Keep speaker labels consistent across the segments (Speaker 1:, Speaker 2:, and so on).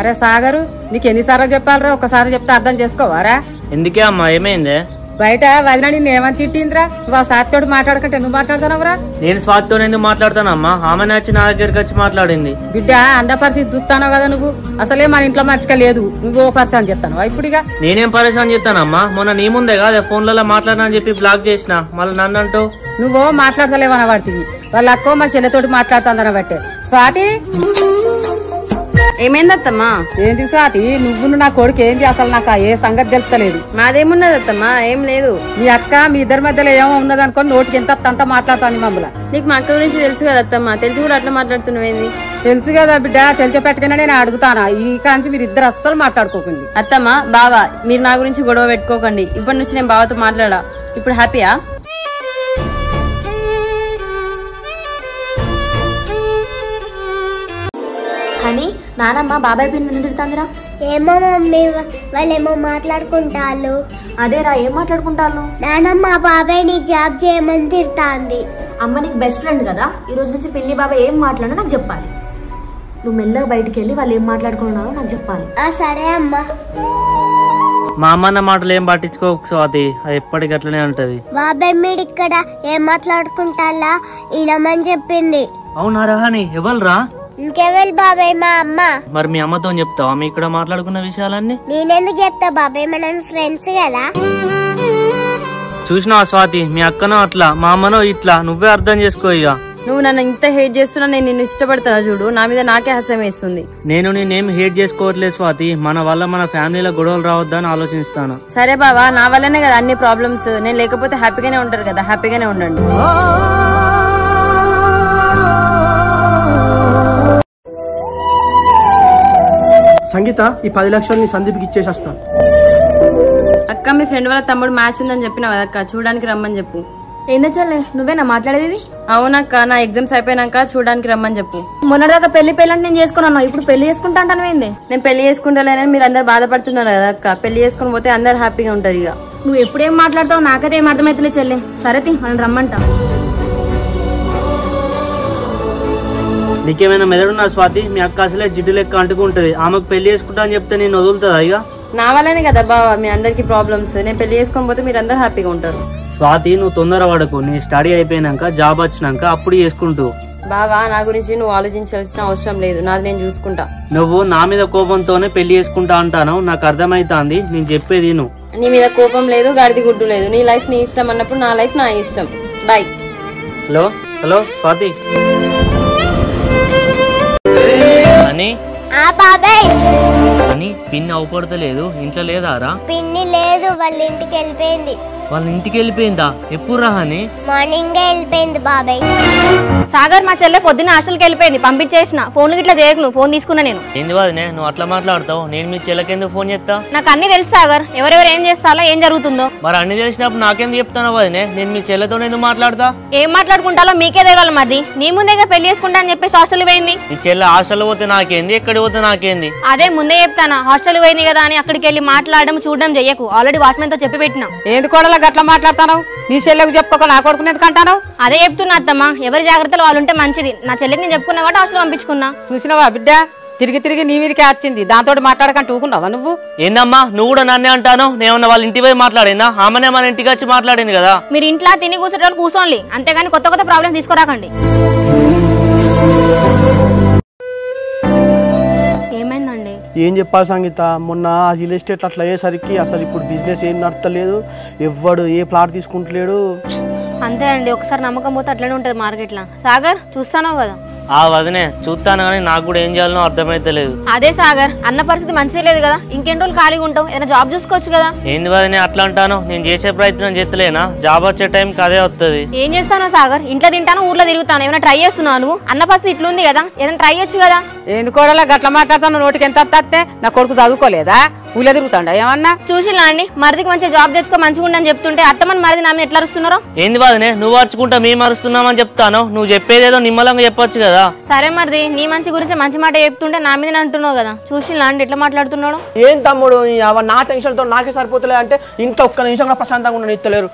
Speaker 1: అరే సాగరు, నీకు ఎన్నిసార్లు చెప్పాలరా? ఒకసారి చెప్తే అర్థం చేసుకోవారా?
Speaker 2: ఎందుకే అమ్మా, ఏమైందే?
Speaker 1: బయట వదిన నిన్ను ఏమని తిట్టిందిరా? నువ్వు ఆ సాతితోటి మాట్లాడకంటే ఎందుకు మాట్లాడుతున్నావురా?
Speaker 2: నేను స్వాతితో ఎందుకు మాట్లాడతానమ్మా? ఆమె వచ్చి నా దగ్గరికి వచ్చి మాట్లాడింది.
Speaker 1: బిడ్డ అంద పరిస్థితి చూస్తాను కదా నువ్వు. అసలే మన ఇంట్లో మంచిగా లేదు, నువ్వు ఓ పరిస్థితి చెప్తాను ఇప్పుడుగా.
Speaker 2: నేనేం పరిశాన్ చేస్తానమ్మా? మొన్న నీ ముందే కాదే ఫోన్లలో మాట్లాడినా అని చెప్పి బ్లాక్ చేసిన, మళ్ళీ నన్ను అంటూ
Speaker 1: నువ్వు మాట్లాడతలేవన్న వాటికి. వాళ్ళ అక్కో మా చెల్లెతోటి మాట్లాడుతుందన్న బట్టే. స్వాతి,
Speaker 3: ఏమైందత్తమ్మా?
Speaker 1: ఏంటి స్వాతి, నువ్వు నా కొడుకు ఏంటి? అసలు నాకు ఏ సంగతి తెలుస్తలేదు.
Speaker 3: మాదేమున్నదత్తమ్మా? ఏం లేదు.
Speaker 1: మీ అక్క మీ ఇద్దరి మధ్యలో ఏమో ఉన్నది అనుకోని నోటికి ఎంత అంతా మాట్లాడుతుంది మమ్మల్ని.
Speaker 3: నీకు మా అక్క గురించి తెలుసు కదా అత్తమ్మా, తెలిసి కూడా అట్లా మాట్లాడుతున్నావేంది?
Speaker 1: తెలుసు కదా బిడ్డ, తెలిసిపెట్టుకున్నా నేను అడుగుతానా? ఈ కాంచి మీరు ఇద్దరు అస్సలు మాట్లాడుకోకండి.
Speaker 3: అత్తమ్మా, బావా, మీరు నా గురించి గొడవ పెట్టుకోకండి. ఇప్పటి నుంచి నేను బావతో మాట్లాడా. ఇప్పుడు హ్యాపీయా?
Speaker 4: అని నానమ్మ బాబాయ్ పిన్ని ఎందుకు తిడుతుందిరా?
Speaker 5: ఏమో మమ్మీ, వాళ్ళేమో మాట్లాడుకుంటారు.
Speaker 4: అదేరా, ఏం మాట్లాడుకుంటారు?
Speaker 5: నానమ్మ బాబాయ్ నీ జాబ్ చేయమని తిడుతాంది.
Speaker 4: అమ్మ నీకు బెస్ట్ ఫ్రెండ్ కదా, ఈ రోజు నుంచి పిన్ని బాబాయ్ ఏం మాట్లాడినా నాకు చెప్పాలి. నువ్వు మెల్లగా బయటికి వెళ్ళి వాళ్ళు ఏం మాట్లాడుకున్నారో నాకు చెప్పాలి.
Speaker 5: సరే అమ్మా.
Speaker 2: మా అమ్మన్న మాటలు ఏం పట్టించుకోకు స్వాతి, అది ఎప్పటికి అట్లనే ఉంటది.
Speaker 5: బాబాయ్ మీరు ఇక్కడ ఏం మాట్లాడుకుంటారా ఇనమని చెప్పింది.
Speaker 2: అవునా రహాని? ఎవరురా?
Speaker 5: ఇంకెవరు బాబాయ్? మా అమ్మ.
Speaker 2: మరి మీ అమ్మతో చెప్తావా మీ ఇక్కడ మాట్లాడుకున్న విషయాలన్నీ?
Speaker 5: నేనెందుకు చెప్తా బాబాయ్, మనం ఫ్రెండ్స్ కదా.
Speaker 2: చూసినావా స్వాతి, మీ అక్కనో అట్లా, మా అమ్మనో ఇట్లా, నువ్వే అర్థం చేసుకో. ఇక
Speaker 3: నువ్వు నన్ను ఇంత హేట్ చేస్తున్నా నేను నిన్ను ఇష్టపడతానా? చూడు, నా మీద నాకే హసం వేస్తుంది.
Speaker 2: నేను నేనేం హేట్ చేసుకోవట్లేదు స్వాతి, మన వల్ల మన ఫ్యామిలీలో గొడవలు రావద్దని ఆలోచిస్తాను.
Speaker 3: సరే బావా, నా వల్లనే కదా అన్ని ప్రాబ్లమ్స్. నేను లేకపోతే హ్యాపీగానే ఉంటారు కదా, హ్యాపీగానే ఉండండి.
Speaker 6: సంగీత, ఈ 10 లక్షలు నీ సందీప్కి ఇచ్చేసేస్తా.
Speaker 3: అక్క, మీ ఫ్రెండ్ వాళ్ళ తమ్ముడు మ్యాచ్ ఉందని చెప్పినావు కదా అక్క, చూడడానికి రమ్మని చెప్పు.
Speaker 4: ఏందో చల్లే, నువ్వేనా మాట్లాడేది?
Speaker 3: అవునక్క, నా ఎగ్జామ్స్ అయిపోయినాక చూడడానికి రమ్మని చెప్పు.
Speaker 4: మొన్నటిదాకా పెళ్లి అంటే నేను చేసుకున్నాను, ఇప్పుడు పెళ్లి చేసుకుంటా అంటాను.
Speaker 3: నేను పెళ్లి చేసుకుంటాలేనని మీరు అందరు బాధపడుతున్నారు కదా అక్క. పెళ్లి చేసుకుని పోతే అందరు హ్యాపీగా ఉంటారు. ఇక
Speaker 4: నువ్వు ఎప్పుడేం మాట్లాడతావు నాకైతే ఏం అర్థమైతలే చెల్లె. సరే మనం రమ్మంట.
Speaker 2: నీకేమైనా మెదడున్నా స్వాతి? మీ అక్క అసలే జిడ్డు లెక్క అంటుకుంటది, ఆమెకు పెళ్లి చేసుకుంటా అని చెప్తే నేను వదులుతుందా? ఇక
Speaker 3: నా వల్లనే కదా బావా మీ అందరికి ప్రాబ్లమ్స్. నేను పెళ్లి చేసుకొని పోతే మీరు అందరు హ్యాపీగా ఉంటారు.
Speaker 2: స్వాతి, నువ్వు తొందర పడకు, నీ స్టడీ అయిపోయినాక జాబ్ వచ్చినాక అప్పుడు చేసుకుంటూ.
Speaker 3: బావా, నా గురించి నువ్వు ఆలోచించాల్సిన అవసరం లేదు, నాది నేను చూసుకుంటా.
Speaker 2: నువ్వు నా మీద కోపంతోనే పెళ్లి చేసుకుంటా అంటాను, నాకు అర్థమైతాంది. నేను చెప్పేది నువ్వు.
Speaker 3: నీ మీద కోపం లేదు, గాడిది గుడ్డు లేదు. నీ లైఫ్ నీ ఇష్టం అన్నప్పుడు నా లైఫ్ నా ఇష్టం. బాయ్.
Speaker 2: Hello hello Swathi. అని
Speaker 5: బాబాయ్
Speaker 2: అని పిన్ని అవపడతలేదు, ఇంట్లో లేదారా?
Speaker 5: పిన్ని లేదు, వాళ్ళ ఇంటికి వెళ్ళిపోయింది.
Speaker 2: వాళ్ళ ఇంటికి వెళ్ళిపోయిందా? ఎప్పుడు రాని?
Speaker 5: మార్నింగ్ వెళ్ళిపోయింది బాబాయ్.
Speaker 4: సాగర్, మా చెల్లె పొద్దున్న హాస్టల్కి వెళ్ళిపోయింది, పంపించేసిన. ఫోన్ ఇట్లా చేయకు, నువ్వు ఫోన్ తీసుకున్నా నేను.
Speaker 2: ఏంది వదినే నువ్వు అట్లా మాట్లాడతావు? నేను మీ చెల్లెకెందుకు ఫోన్ చేస్తా?
Speaker 4: నాకు అన్ని తెలుసు సాగర్, ఎవరెవరు ఏం చేస్తారో ఏం జరుగుతుందో.
Speaker 2: మరి అన్ని తెలిసినప్పుడు నాకెందుకు చెప్తాను వదినే? నేను మీ చెల్లెతో ఎందుకు మాట్లాడతా?
Speaker 4: ఏం మాట్లాడుకుంటాలో మీకే తెలియాలి. మరి నీ ముందేగా పెళ్లి చేసుకుంటా అని చెప్పేసి హాస్టల్ పోయింది.
Speaker 2: ఈ చెల్లె హాస్టల్ పోతే నాకేంది, ఎక్కడికి పోతే నాకేంది?
Speaker 4: అదే ముందే చెప్తానా, హాస్టల్ పోయింది కదా అని అక్కడికి వెళ్ళి మాట్లాడడం చూడడం చెయ్యకు. ఆల్రెడీ వాచ్మెన్ తో చెప్పి పెట్టినా.
Speaker 1: ఏంది కూడా గట్లా మాట్లాడతాను? నీ చెల్లెకు చెప్పుకోక నా కొడుకుని ఎందుకు అంటాను?
Speaker 4: అదే చెప్తున్నా అత్తమ్మ, ఎవరి జాగ్రత్తలు వాళ్ళు ఉంటే మంచిది. నా చెల్లెకి నేను చెప్పుకున్నా కాబట్టి హాస్టల్ పంపించుకున్నా.
Speaker 1: చూసినావా బిడ్డ, తిరిగి తిరిగి నీ మీదకే వచ్చింది, దాంతో మాట్లాడకంటే ఊకున్నావా నువ్వు?
Speaker 2: ఏందమ్మా నువ్వు కూడా నన్నే అంటాను? నేమన్నా వాళ్ళ ఇంటి పోయి మాట్లాడిందా? ఆమెనే మన ఇంటికి వచ్చి మాట్లాడింది కదా.
Speaker 4: మీరు ఇంట్లో తిని కూర్చోటోళ్ళు కూర్చోండి, అంతేగాని కొత్త కొత్త ప్రాబ్లమ్స్ తీసుకురాకండి. ఏమైందండి?
Speaker 6: ఏం చెప్పాలి సంగీత, మొన్న ఆ రియల్ ఎస్టేట్ అట్లా అయ్యేసరికి అసలు ఇప్పుడు బిజినెస్ ఏం నడతలేదు, ఎవ్వడు ఏ ప్లాట్ తీసుకుంటలేడు.
Speaker 4: అంతే అండి, ఒకసారి నమ్మకం పోతే అట్లనే ఉంటది మార్కెట్లో. సాగర్, చూస్తానో కదా?
Speaker 2: ఆ వదినే చూస్తాను, కానీ నాకు కూడా ఏం చేయాలనో అర్థమైతలేదు.
Speaker 4: అదే సాగర్, అన్న పరిస్థితి మంచిగా లేదు కదా, ఇంకెన్ని రోజులు ఖాళీగా ఉంటావు, ఏదైనా జాబ్ చూసుకోవచ్చు కదా.
Speaker 2: ఏంది వదినే అట్లా అంటాను? నేను చేసే ప్రయత్నం చేస్తలేనా? జాబ్ వచ్చే టైంకి అదే వస్తుంది.
Speaker 4: ఏం చేస్తానో సాగర్, ఇంట్లో తింటాను ఊర్లో తిరుగుతాను, ఏమైనా ట్రై చేస్తున్నావు నువ్వు? అన్న పరిస్థితి ఇట్లుంది కదా, ఏదైనా ట్రై చేయొచ్చు కదా.
Speaker 1: ఏంది కూడా గట్లా మాట్లాడతాను? నోటికి ఎంత వస్తే నా కొడుకు చదువుకోలేదా? ఊళ్ళో తిరుగుతాడా ఏమన్నా?
Speaker 4: చూసిలా అండి, మరిదికి మంచి జాబ్ తెచ్చుకో మంచిగా ఉండని చెప్తుంటే అత్తమని మరిది నా మీద ఎట్లా అరుస్తున్నారో.
Speaker 2: ఏంది వదినే నువ్వు అరుచుకుంటా మేము అరుస్తున్నామని చెప్తాను? నువ్వు చెప్పేదేదో నిమ్మలంగా చెప్పొచ్చు కదా.
Speaker 4: సరే మరిది, నీ మంచి గురించి మంచి మాట చెప్తుంటే నా మీద అంటున్నావు కదా. చూసిలా అండి ఎట్లా మాట్లాడుతున్నాడు.
Speaker 6: ఏం తమ్ముడు, నా టెన్షన్ తో నాకే సరిపోతలే అంటే ఇంట్లో ఒక్క నిమిషం కూడా ప్రశాంతంగా ఉండని ఇస్తలేరు.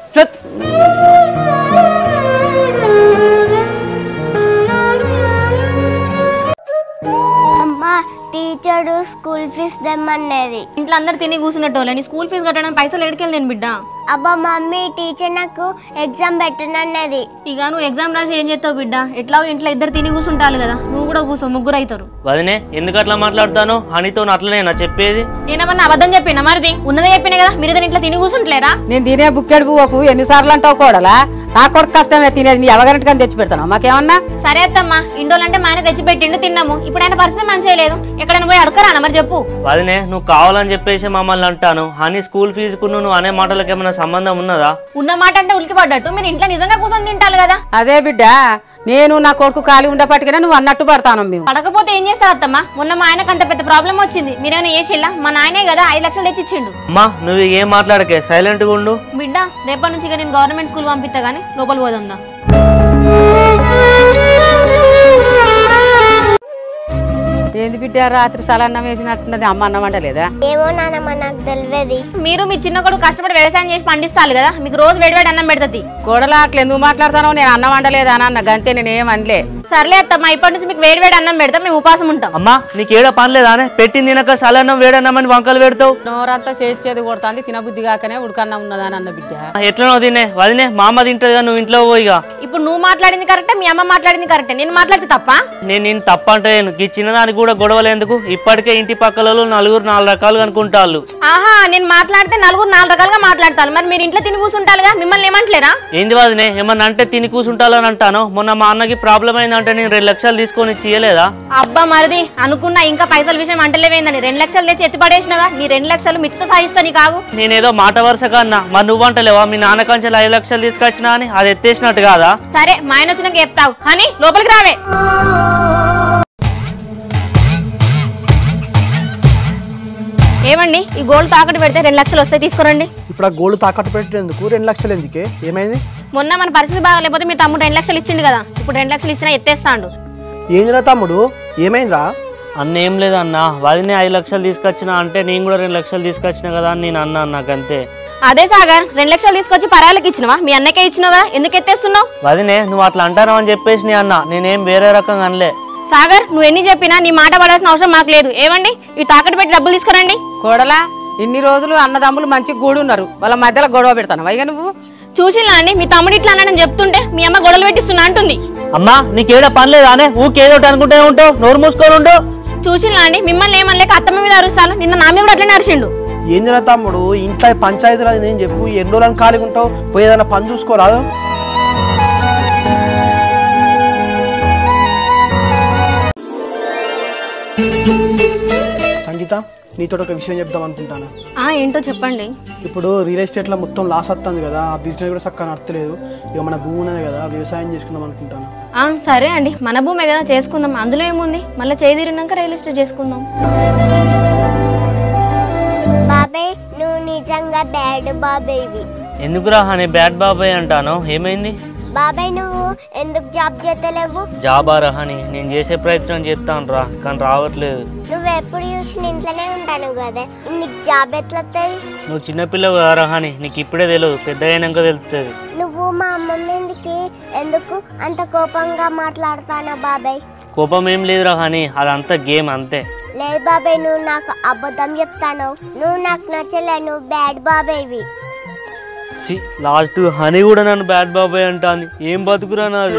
Speaker 5: అమ్మా టీచరు స్కూల్ ఫీజు తెమ్మన్నది.
Speaker 7: ఇంట్లో అందరు తిని కూర్చున్నట్టు నీ స్కూల్ ఫీజు కట్టడానికి పైసలు ఎడికెళ్ళి బిడ్డ.
Speaker 5: అబ్బా మమ్మీ టీచర్ నాకు ఎగ్జామ్ పెట్టనన్నది.
Speaker 7: ఇక నువ్వు ఎగ్జామ్ రాసి ఏం చేస్తావు బిడ్డ? ఎట్లా ఇంట్లో ఇద్దరు తిని కూర్చుంటారు కదా, నువ్వు కూడా కూర్చో, ముగ్గురు అవుతారు.
Speaker 2: వదినే ఎందుకు అట్లా మాట్లాడతాను? హనీతో అట్లనేనా చెప్పేది?
Speaker 7: నేనేమన్నా అబద్ధం చెప్పినా? మరిది ఉన్నదే చెప్పినా కదా, మీరు ఇద్దరు ఇంట్లో తిని కూర్చుంటలేరా?
Speaker 1: నేను తినే బుక్కెడు పువ్వకు ఎన్నిసార్లు అంటావు కోడలా? నా కొడుకు కష్టమే తినేది, నీ ఎవగంటి కానీ తెచ్చి పెడతాను మాకేమన్నా?
Speaker 7: సరే అత్తమ్మా, ఇండోలంటే మా ఆయన తెచ్చి పెట్టిండు, తిన్నాము. ఇప్పుడు ఆయన పరిస్థితి మంచిగా లేదు, ఎక్కడైనా పోయి అడగరా మరి చెప్పు.
Speaker 2: వదినే నువ్వు కావాలని చెప్పేసి మమ్మల్ని అంటాను. హనీ స్కూల్ ఫీజుకు నువ్వు అనే మాటలకు ఏమైనా సంబంధం ఉన్నదా?
Speaker 7: ఉన్న మాట అంటే ఉలికి పడ్డట్టు మీరు ఇంట్లో నిజంగా కూర్చొని తింటారు కదా.
Speaker 1: అదే బిడ్డ, నేను నా కొడుకు ఖాళీ ఉండేపటికైనా నువ్వు అన్నట్టు పడతాను. మేము
Speaker 7: పడకపోతే ఏం చేస్తారు అత్తమ్మా? మొన్న మా ఆయనకు అంత పెద్ద ప్రాబ్లం వచ్చింది, మీరేమైనా చేసిల్లా? మా నాయనే కదా 5 లక్షలు తెచ్చిచ్చిండు.
Speaker 2: అమ్మా నువ్వు ఏం మాట్లాడకే, సైలెంట్ గా ఉండు.
Speaker 7: బిడ్డ రేపటి నుంచి ఇక నేను గవర్నమెంట్ స్కూల్ పంపిస్తా గానీ లోపల పోదాందా.
Speaker 1: ఏంది బిడ్డ రాత్రి సలన్నం వేసినట్టున్నది, అమ్మ అన్నం వండలేదా?
Speaker 5: ఏమో నానమ్మ నాకు తెలియదు.
Speaker 7: మీరు మీ చిన్న కొడుకు కష్టపడి వ్యవసాయం చేసి పండిస్తారు కదా, మీకు రోజు వేడివేడి అన్నం పెడతది.
Speaker 1: కోడలా అట్లా ఎందుకు మాట్లాడతానో? నేను అన్నం వండలేదా అని అన్న గంతే, నేనేం అనలే.
Speaker 7: సర్లే అత్తమ్మా, ఇప్పటి నుంచి మీకు వేడివేడి అన్నం పెడతాం, మేము ఉపాసం ఉంటాం.
Speaker 2: అమ్మా నీకేడ పనిలేదానే? పెట్టింది తినక సలన్నం వేడన్నామని వంకలు పెడతావు.
Speaker 1: నోరంతా చేసేది కొడుతుంది, తినబుద్ధి కాకనే ఉడకన్నం ఉన్నదని అన్న బిడ్డ.
Speaker 2: ఎట్లనో తినే వదినే, మా అమ్మ తింటదిగా, నువ్వు ఇంట్లో పోయిగా.
Speaker 7: ఇప్పుడు నువ్వు మాట్లాడింది కరెక్టే, మీ అమ్మ మాట్లాడింది కరెక్టే, నేను మాట్లాడితే తప్ప?
Speaker 2: నేను తప్ప అంటే ఈ చిన్నదానికి కూడా గొడవలేందుకు? ఇప్పటికే ఇంటి పక్కల నలుగురు 4 రకాలుగా అనుకుంటారు.
Speaker 7: ఆహా, నేను మాట్లాడితే నలుగురు 4 రకాలుగా మాట్లాడతాను. మరి మీరు ఇంట్లో తిని కూర్చుంటారుగా, మిమ్మల్ని ఏమంటలేరా?
Speaker 2: ఏంది వదినే, ఏమన్నా అంటే తిని కూర్చుంటాలని అంటాను? మొన్న మా అన్నకి ప్రాబ్లం అయిందంటే నేను 2 లక్షలు తీసుకొని ఇయ్యలేదా?
Speaker 7: అబ్బా మరిది, అనుకున్నా ఇంకా పైసల విషయం అంటలేవేందని. 2 లక్షలు తెచ్చి ఎత్తి పడేసినగా, నీ 2 లక్షలు మిత్త సాయిస్తా నీ కాగు.
Speaker 2: నేనేదో మాట వరుసగా అన్నా, మరి నువ్వు అంటలేవా మీ నాన్న కంచెలు 5 లక్షలు తీసుకొచ్చినా అని? అది ఎత్తేసినట్టు కాదా?
Speaker 7: సరే మా ఆయన వచ్చినాక చెప్తావు కానీ లోపలికి రావే. ఏమండి, ఈ గోల్డ్ తాకట్టు పెడితే 2 లక్షలు వస్తాయి, తీసుకురండి.
Speaker 6: ఇప్పుడు ఆ గోల్డ్ తాకట్టు పెట్టేందుకు 2 లక్షలు ఎందుకే? ఏమైంది?
Speaker 7: మొన్న మన పరిస్థితి బాగాలేకపోతే మీ తమ్ముడు 2 లక్షలు ఇచ్చిండు కదా, ఇప్పుడు 2 లక్షలు ఇచ్చినా ఎత్తేస్తాడు.
Speaker 6: ఏందిరా తమ్ముడు, ఏమైందిరా?
Speaker 2: అన్న ఏం లేదన్నా, వదినే 5 లక్షలు తీసుకొచ్చినా అంటే నేను కూడా 2 లక్షలు తీసుకొచ్చినా కదా అని నేను అన్నా. నాకంతే.
Speaker 7: అదే సాగర్, 2 లక్షలు తీసుకొచ్చి పరాలకు ఇచ్చినవా? మీ అన్నకే ఇచ్చినావు కదా, ఎందుకు ఎత్తేస్తున్నావు?
Speaker 2: వదినే నువ్వు అట్లా అంటాను అని చెప్పేసి నీ అన్న, నేనేం వేరే రకంగా అనలే.
Speaker 7: సాగర్, నువ్వు ఎన్ని చెప్పినా నీ మాట పడాల్సిన అవసరం మాకు లేదు. ఏమండి, ఈ తాకట్టు పెట్టి డబ్బులు తీసుకురండి.
Speaker 1: కోడలా, ఇన్ని రోజులు అన్నదమ్ములు మంచిగా కూడున్నారు, వాళ్ళ మధ్యలో గొడవ పెడతాను వైగా నువ్వు?
Speaker 7: చూసినా అండి, మీ తమ్ముడు ఇట్లా అన్నాడని చెప్తుంటే మీ అమ్మ గొడవలు పెట్టిస్తున్నా అంటుంది.
Speaker 2: అమ్మా నీకేడా పనిలేదానే? ఊకేదో అనుకుంటే ఉంటావు, నోరు మూసుకొని ఉండు.
Speaker 7: చూసినా అండి, మిమ్మల్ని ఏమనలేక అత్తమ్మ మీద అరుస్తాను, నిన్న నా మీద కూడా అట్లనే అరిచిండు.
Speaker 6: ఏందిరా తమ్ముడు, ఇంట్లో పంచాయతీ రాదు నేను చెప్పు, ఎన్ని రోజులను ఖాళీగా ఉంటావు? పోయి ఏదైనా పని చూసుకోరాదు? సంగీత, నీతో ఒక విషయం చెప్దాం అనుకుంటాను.
Speaker 7: ఏంటో చెప్పండి.
Speaker 6: ఇప్పుడు రియల్ ఎస్టేట్లో మొత్తం లాస్ వస్తుంది కదా, ఆ బిజినెస్ కూడా చక్కగా నడతలేదు. ఇక మన భూమి ఉన్నది కదా, వ్యవసాయం చేసుకుందాం అనుకుంటాను.
Speaker 7: సరే అండి, మన భూమి ఏదైనా చేసుకుందాం, అందులో ఏముంది, మళ్ళీ చేదిరినాక రియల్ ఎస్టేట్ చేసుకుందాం.
Speaker 5: బాబాయ్ నువ్వు నిజంగా బ్యాడ్ బాబాయ్వి.
Speaker 2: ఎందుకురా అని బ్యాడ్ బాబాయ్ అంటాను? ఏమైంది?
Speaker 5: బాబాయ్ నువ్వు ఎందుకు జాబ్ చేస్తలేవు?
Speaker 2: జాబా రహని, నేను చేసే ప్రయత్నం చేస్తాను రా, కానీ రావట్లేదు.
Speaker 5: నువ్వు ఎప్పుడు చూసిన ఇంట్లోనే ఉంటాను కదా, నీకు జాబ్ ఎట్లా వస్తుంది?
Speaker 2: నువ్వు చిన్నపిల్లవు కదా రహని, నీకు ఇప్పుడే తెలియదు, పెద్ద అయినాక తెలుస్తుంది.
Speaker 5: నువ్వు మా అమ్మమ్మ ఎందుకు అంత కోపంగా మాట్లాడతానా బాబాయ్?
Speaker 2: కోపం ఏం లేదు రహని, అదంతా గేమ్ అంతే.
Speaker 5: లేదు బాబాయ్, నువ్వు నాకు అబద్ధం చెప్తాను, నువ్వు నాకు నచ్చలే, నువ్వు బ్యాడ్ బాబాయ్వి.
Speaker 2: లాస్ట్ హనీ కూడా నన్ను బ్యాడ్ బాబాయ్ అంటాను. ఏం బతుకురా నాది.